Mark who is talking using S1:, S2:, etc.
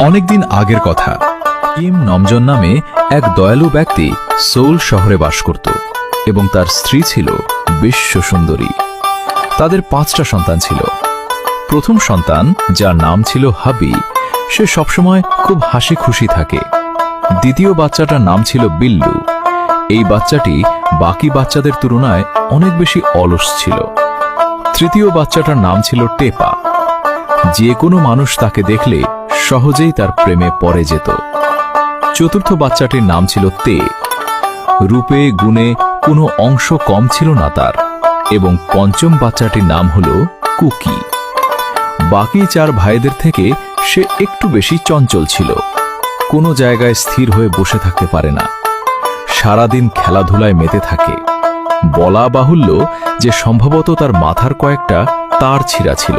S1: অনেকদিন আগের কথা। কিম নমজন নামে এক দয়ালু ব্যক্তি সোল শহরে বাস করত এবং তার স্ত্রী ছিল বিশ্ব সুন্দরী। তাদের 5টা সন্তান ছিল। প্রথম সন্তান, যার নাম ছিল হাবি, সে সবসময় খুব হাসি খুশি থাকে। দ্বিতীয় বাচ্চাটার নাম ছিল বিল্লু। এই বাচ্চাটি বাকি বাচ্চাদের তুলনায় অনেক বেশি অলস ছিল। তৃতীয় বাচ্চাটার নাম ছিল টেপা। যে কোনো মানুষ তাকে দেখলে সহজেই তার প্রেমে পড়ে যেত। চতুর্থ বাচ্চাটির নাম ছিল তে। রূপে গুণে কোনো অংশ কম ছিল না তার। এবং পঞ্চম বাচ্চাটির নাম হল কুকি। বাকি 4 ভাইদের থেকে সে একটু বেশি চঞ্চল ছিল। কোনো জায়গায় স্থির হয়ে বসে থাকতে পারে না। সারাদিন খেলাধুলায় মেতে থাকে। বলা বাহুল্য যে সম্ভবত তার মাথার কয়েকটা তার ছিঁড়া ছিল।